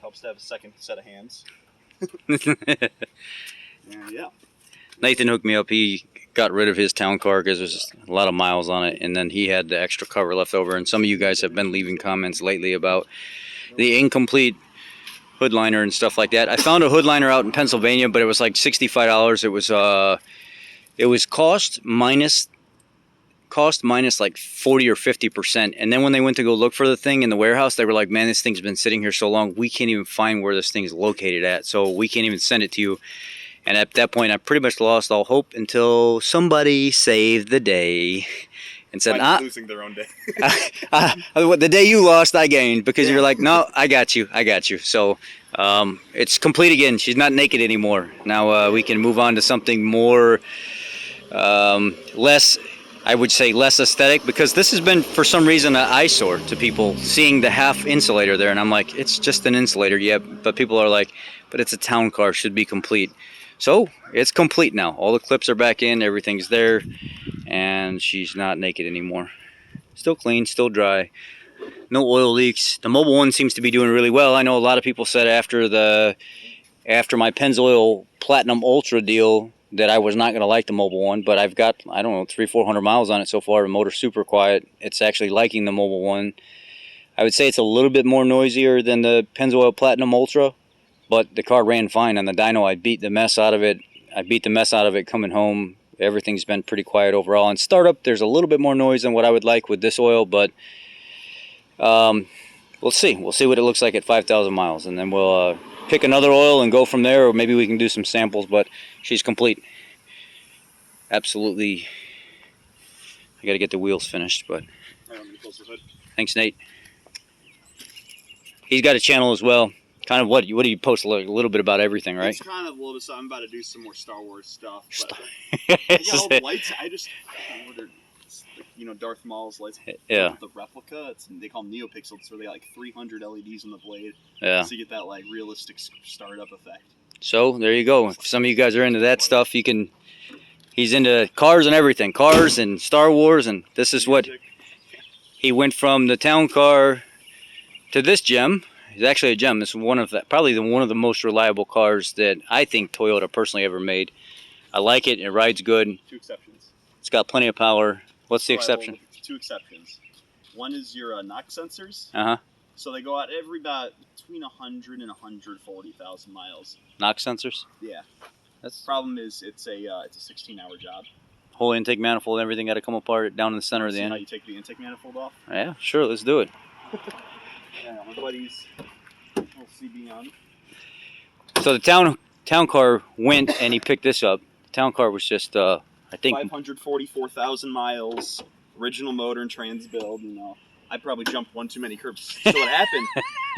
Helps to have a second set of hands. Yeah. Nathan hooked me up. He got rid of his town car because there's a lot of miles on it, and then he had the extra cover left over. And some of you guys have been leaving comments lately about the incomplete hood liner and stuff like that. I found a hood liner out in Pennsylvania, but it was like $65. It was cost minus like 40 or 50%. And then when they went to go look for the thing in the warehouse, they were like, man, this thing's been sitting here so long, we can't even find where this thing's located at, so we can't even send it to you. And at that point, I pretty much lost all hope until somebody saved the day and said, losing their own day. The day you lost, I gained, because you're like, no, I got you. So it's complete again. She's not naked anymore. Now we can move on to something more, less, I would say less aesthetic, because this has been, for some reason, an eyesore to people, seeing the half insulator there. And I'm like, it's just an insulator, yeah, but people are like, but it's a town car, should be complete. So it's complete now. All the clips are back in, everything's there, and she's not naked anymore. Still clean, still dry, no oil leaks. The Mobile One seems to be doing really well. I know a lot of people said after my Pennzoil Platinum Ultra deal that I was not going to like the Mobile One, but I've got, I don't know, 300-400 miles on it so far. The motor's super quiet. It's actually liking the Mobile One. I would say it's a little bit more noisier than the Pennzoil Platinum Ultra, but the car ran fine on the dyno. I beat the mess out of it coming home. Everything's been pretty quiet overall. On startup, there's a little bit more noise than what I would like with this oil, but we'll see. We'll see what it looks like at 5,000 miles, and then we'll pick another oil and go from there, or maybe we can do some samples, but she's complete. Absolutely. I got to get the wheels finished, but thanks, Nate. He's got a channel as well. Kind of what do you post a little bit about everything, right? It's kind of a little bit. So I'm about to do some more Star Wars stuff. But I got all the lights. I just ordered, Darth Maul's lights. Yeah. The replica. They call them NeoPixels, where they got like 300 LEDs on the blade. Yeah. So you get that like realistic startup effect. So there you go. If some of you guys are into that stuff, you can. He's into cars and everything, cars and Star Wars, and this is what he went from the town car to this gem. It's actually a gem. It's probably one of the most reliable cars that I think Toyota personally ever made. I like it. It rides good. Two exceptions. It's got plenty of power. What's the exception? Two exceptions. One is your knock sensors. Uh-huh. So they go out every about between 100 and 140,000 miles. Knock sensors? Yeah. That's the problem is it's a 16-hour job. Whole intake manifold, everything got to come apart down in the center of the See end. how you take the intake manifold off? Yeah, sure. Let's do it. Yeah, my buddy's little CB on. So the town car went and he picked this up. The town car was just, I think, 544,000 miles, original motor and trans build. I probably jumped one too many curbs. So what happened?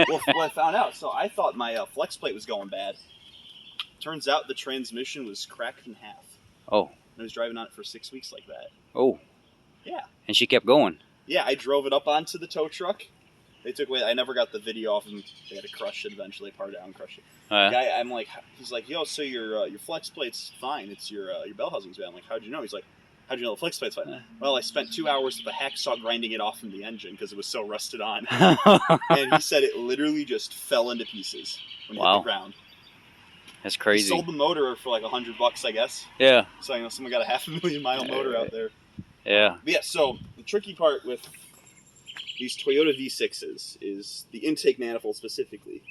Well, I found out. So I thought my flex plate was going bad. Turns out the transmission was cracked in half. Oh. I was driving on it for 6 weeks like that. Oh. Yeah. And she kept going. Yeah, I drove it up onto the tow truck. They took away. I never got the video off him. They had to crush it eventually, part it out and crush it. The guy, he's like, yo, so your flex plate's fine. It's your bell housing's bad. I'm like, how'd you know? He's like, how'd you know the flex plate's fine? Well, I spent 2 hours with a hacksaw grinding it off from the engine because it was so rusted on. And he said it literally just fell into pieces when it hit the ground. That's crazy. He sold the motor for like $100, I guess. Yeah. So someone got a 500,000-mile motor out there. Yeah. But yeah. So the tricky part with these Toyota V6s is the intake manifold specifically,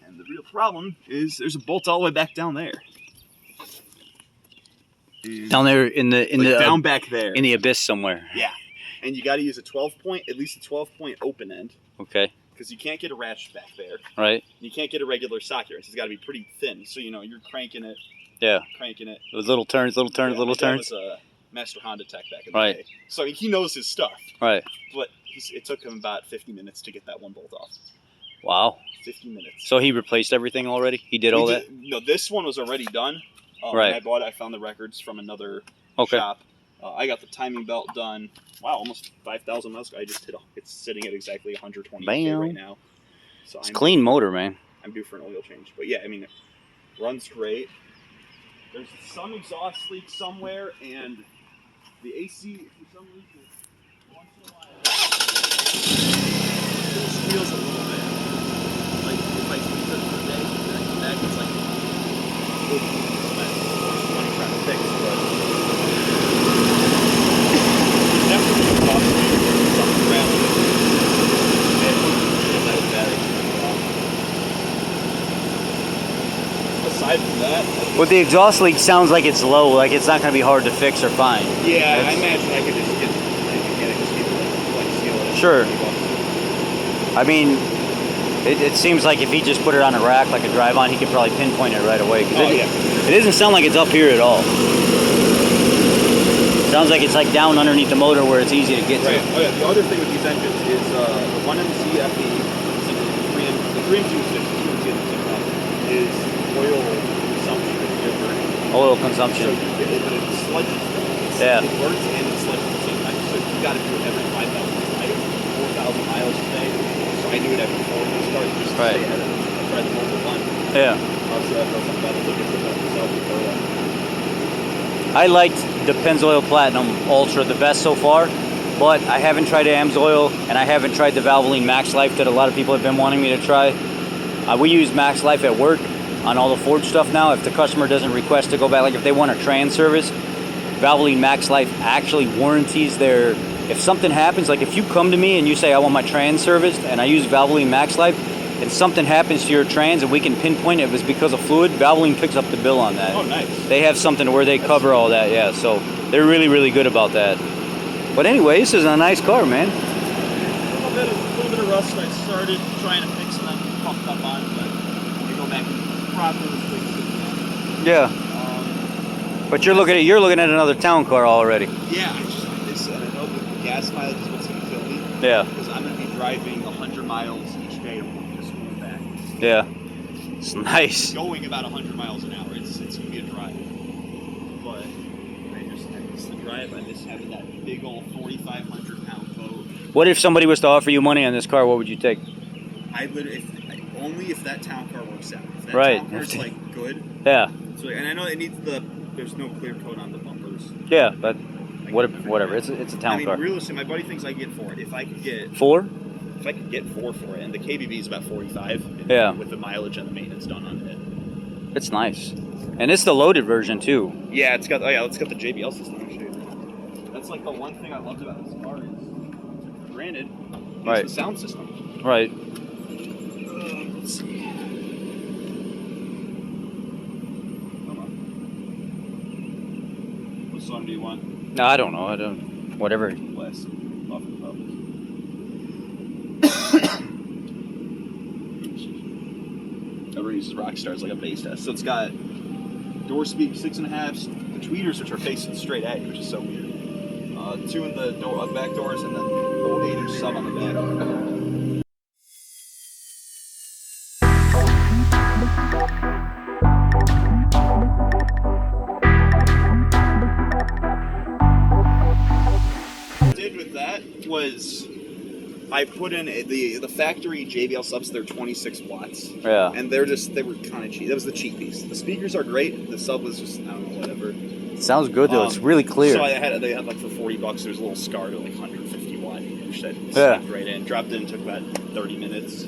and the real problem is there's a bolt all the way back down there. Down there in the down back there in the abyss somewhere. Yeah, and you got to use a 12-point, at least a 12-point open end. Okay. Because you can't get a ratchet back there. Right. You can't get a regular socket. It's got to be pretty thin. So you're cranking it. Yeah. Cranking it. With little turns, little turns. That was a Master Honda tech back in the day. So he knows his stuff. Right. But it took him about 50 minutes to get that one bolt off. Wow. 50 minutes. So he replaced everything already? He did all that? No, this one was already done. Right. When I bought it, I found the records from another shop. I got the timing belt done. Wow, almost 5,000 miles. I just hit it's sitting at exactly 120 right now. So it's clean motor, man. I'm due for an oil change. But yeah, I mean, it runs great. There's some exhaust leak somewhere, and the AC, for some reason, once in a while, it squeals a little bit. Like, if I aside from that, Well, the exhaust leak sounds like it's low, like it's not going to be hard to fix or find. yeah, I imagine I could just get seal it. Sure. I mean, it seems like if he just put it on a rack like a drive-on, he could probably pinpoint it right away. Cause it doesn't sound like it's up here at all. Sounds like it's like down underneath the motor where it's easy to get to. Right. Oh yeah. The other thing with these engines is the 1MC FE, the 3MC is oil consumption. Oil consumption. So but it sludges. Yeah. It works and it sludges at the same time. So you got to do it every 5,000 miles, 4,000 miles a day. So I do it every 4 months start just to stay ahead of it. I tried the mobile one. Yeah. So that was something that I look at myself before that. I liked the Pennzoil Platinum Ultra the best so far, but I haven't tried AMSOIL and I haven't tried the Valvoline Max Life that a lot of people have been wanting me to try. We use Max Life at work on all the Ford stuff now. If the customer doesn't request to go back, like if they want a trans service, Valvoline Max Life actually warranties their, if something happens, like if you come to me and you say I want my trans serviced and I use Valvoline Max Life, and something happens to your trans and we can pinpoint it was because of fluid, Valvoline picks up the bill on that. Oh, nice. They have something where they cover all that, yeah. So they're really, really good about that. But anyway, this is a nice car, man. A little bit of rust I started trying to fix and then pumped up on, but I go back and properly fix it. Yeah. But you're looking at another town car already. Yeah, I just like they said, I know the gas mileage is what's going to kill me. Yeah. Because I'm going to be driving 100 miles each day to work. Yeah, it's nice. Going about 100 miles an hour, it's gonna be a drive. But it's the drive. I miss having that big old 4,500 pound boat. What if somebody was to offer you money on this car? What would you take? I would, only if that town car works out. If that town car's like good. Yeah. So, and I know it needs there's no clear coat on the bumpers. Yeah, but whatever. It's a town car. Realistically, my buddy thinks I get 4. If I could get 4. If I could get 4 for it, and the KBB is about 45. Yeah. With the mileage and the maintenance done on it. It's nice, and it's the loaded version too. Yeah, it's got the JBL system. Actually. That's like the one thing I loved about this car is, granted, it's the sound system. Right. Let's see. Come on. What song do you want? No, I don't know. I don't. Whatever. Less. Everyone uses Rockstar as like a base test. So it's got door speed 6.5, the tweeters which are facing straight at you, which is so weird. 2 in the back doors, and then the little 8-inch sub on the back. What I did with that was I put in the factory JBL subs. They're 26 watts. Yeah. And they were kind of cheap. That was the cheap piece. The speakers are great. The sub was just, I don't know, whatever. Sounds good though. It's really clear. So they had like for $40. There's a little SCAR to like 150 watt inch that snapped right in. Dropped in. Took about 30 minutes.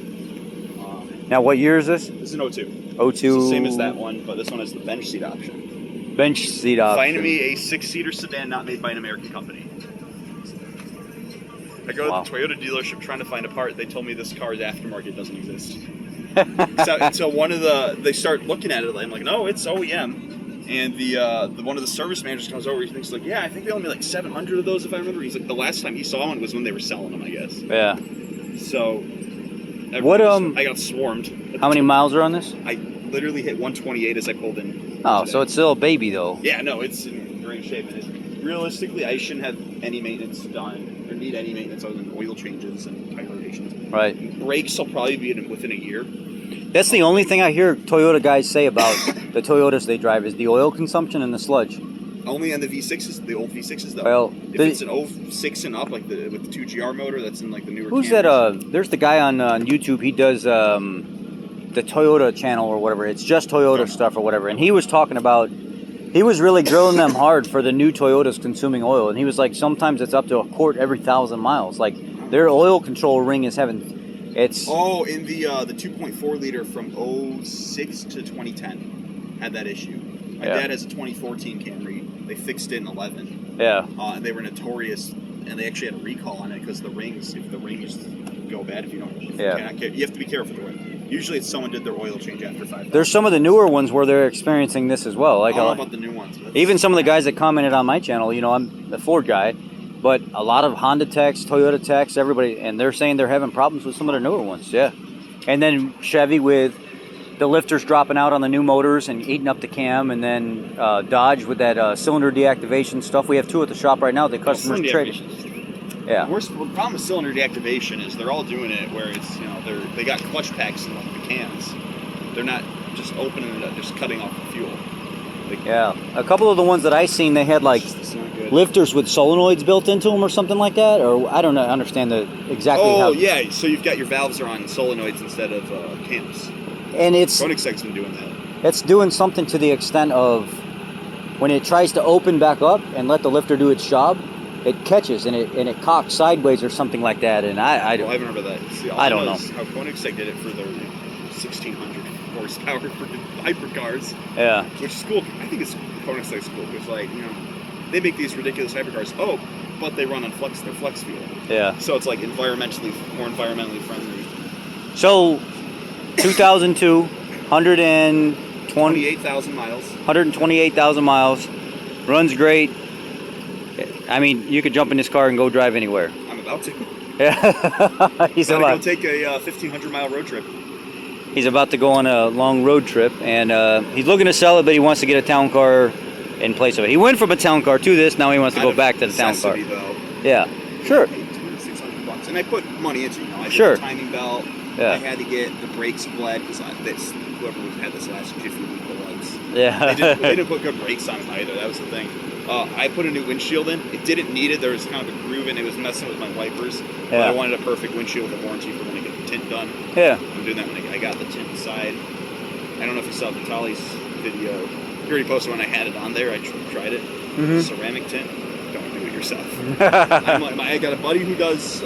Now what year is this? This is an 02. 02. It's the same as that one, but this one has the bench seat option. Bench seat option. Find me a 6-seater sedan not made by an American company. I go to the Toyota dealership trying to find a part. They told me this car's aftermarket doesn't exist. so they start looking at it. I'm like, no, it's OEM. And the one of the service managers comes over. He's like, yeah, I think they only made like 700 of those if I remember. He's like, the last time he saw one was when they were selling them, I guess. Yeah. So. I got swarmed. How many miles are on this? I literally hit 128 as I pulled in. Oh, today. so it's still a baby though. Yeah, no, it's in great shape. And realistically, I shouldn't have any maintenance done, or need any maintenance other than oil changes and tire rotations. Right. Brakes will probably be within a year. That's the only thing I hear Toyota guys say about the Toyotas they drive is the oil consumption and the sludge. Only on the V6s, the old V6s though. Well, if it's an 06 and up, like with the 2GR motor, that's in like the newer. Who's Camrys. that? There's the guy on YouTube. He does the Toyota channel or whatever. It's just Toyota stuff or whatever. And he was talking about. He was really grilling them hard for the new Toyotas consuming oil, and he was like, sometimes it's up to a quart every 1,000 miles. Like their oil control ring is having. It's in the 2.4 liter from 06 to 2010 had that issue. My dad has a 2014 Camry. They fixed it in 11. Yeah. They were notorious, and they actually had a recall on it because if the rings go bad, you have to be careful with the ring. Usually it's someone did their oil change after 5. There's some of the newer ones where they're experiencing this as well. Like I don't know about the new ones. Even some of the guys that commented on my channel, you know, I'm the Ford guy, but a lot of Honda techs, Toyota techs, everybody, and they're saying they're having problems with some of the newer ones, yeah. And then Chevy with the lifters dropping out on the new motors and eating up the cam, and then Dodge with that cylinder deactivation stuff. We have 2 at the shop right now. The customers trade. Yeah. The problem with cylinder deactivation is they're all doing it where it's, you know, they got clutch packs in the cans. They're not just opening it up, just cutting off the fuel. Yeah, a couple of the ones that I seen, they had like lifters with solenoids built into them or something like that, or I don't know, understand the exactly how. Oh yeah, so you've got your valves are on solenoids instead of cams. And it's Koenigsegg's been doing that. It's doing something to the extent of when it tries to open back up and let the lifter do its job, it catches and it cocks sideways or something like that. And I don't. Well, I haven't heard of that. See, I don't know how Koenigsegg did it for their 1600 horsepower freaking hybrid cars. Yeah. Which is cool. I think it's Koenigsegg's cool because, like, you know, they make these ridiculous hybrid cars. Oh, but they run on their flex fuel. Yeah. So it's like more environmentally friendly. So 2002, 128,000 miles. 128,000 miles. Runs great. I mean, you could jump in this car and go drive anywhere. I'm about to. Yeah. He's about to go take a 1,500-mile road trip. He's about to go on a long road trip, and he's looking to sell it, but he wants to get a town car in place of it. He went from a town car to this. Now he wants to go back to the town car. Though. Yeah. Sure. $600, and I put money into it. You know, I did sure. the timing belt. Yeah. I had to get the brakes bled because whoever had this last Jiffy Lube was. Yeah. they didn't put good brakes on it either. That was the thing. I put a new windshield in. It didn't need it. There was kind of a groove and it was messing with my wipers. Yeah. But I wanted a perfect windshield with a warranty for when I get the tint done. Yeah. I'm doing that when I got the tint inside. I don't know if you saw Vitaly's video. He already posted when I had it on there. I tried it. Mm-hmm. Ceramic tint. Don't do it yourself. I got a buddy who does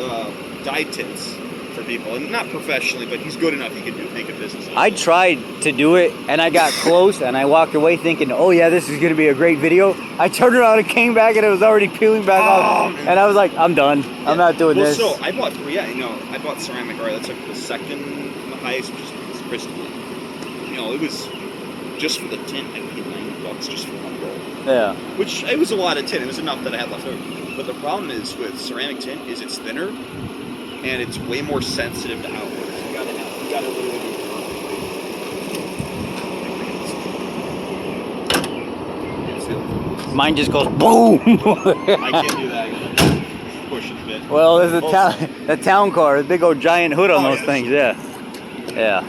dyed tints for people, and not professionally, but he's good enough. He can make a business. I tried to do it, and I got close, and I walked away thinking, "Oh yeah, this is going to be a great video." I turned around and came back, and it was already peeling back off, man. And I was like, "I'm done. Yeah. I'm not doing this." So I bought ceramic. All right, that's like the second highest, which is crystalline. You know, it was just for the tint. I paid $90 just for one roll. Yeah. Which it was a lot of tint. It was enough that I had left over. But the problem is with ceramic tint is it's thinner. And it's way more sensitive to outwards. You gotta literally do it. Mine just goes boom. I can't do that. I gotta push it a bit. Well, there's the town car, the big old giant hood on those things. Yeah. Yeah.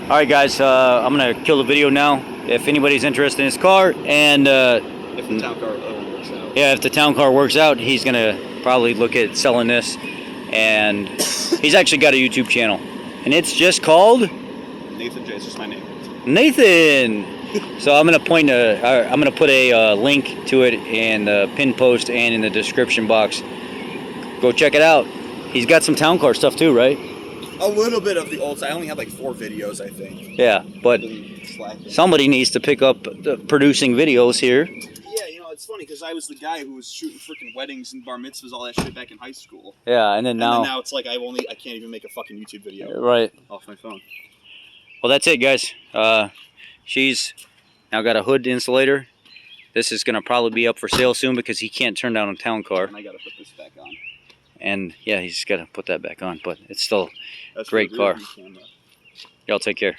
All right, guys. I'm gonna kill the video now. If anybody's interested in this car, and if the town car works out. Yeah, if the town car works out, he's gonna probably look at selling this. And he's actually got a YouTube channel, and it's just called Nathan J. It's just my name. Nathan. So I'm gonna put a link to it in the pin post and in the description box. Go check it out. He's got some town car stuff too, right? A little bit of the old. I only have like 4 videos, I think. Yeah, but somebody needs to pick up the producing videos here. It's funny because I was the guy who was shooting freaking weddings and bar mitzvahs, all that shit back in high school. Yeah, and then now it's like I can't even make a fucking YouTube video. Right. Off my phone. Well, that's it, guys. She's now got a hood insulator. This is gonna probably be up for sale soon because he can't turn down a town car. And I gotta put this back on. And yeah, he's gotta put that back on, but it's still a great car. Y'all take care.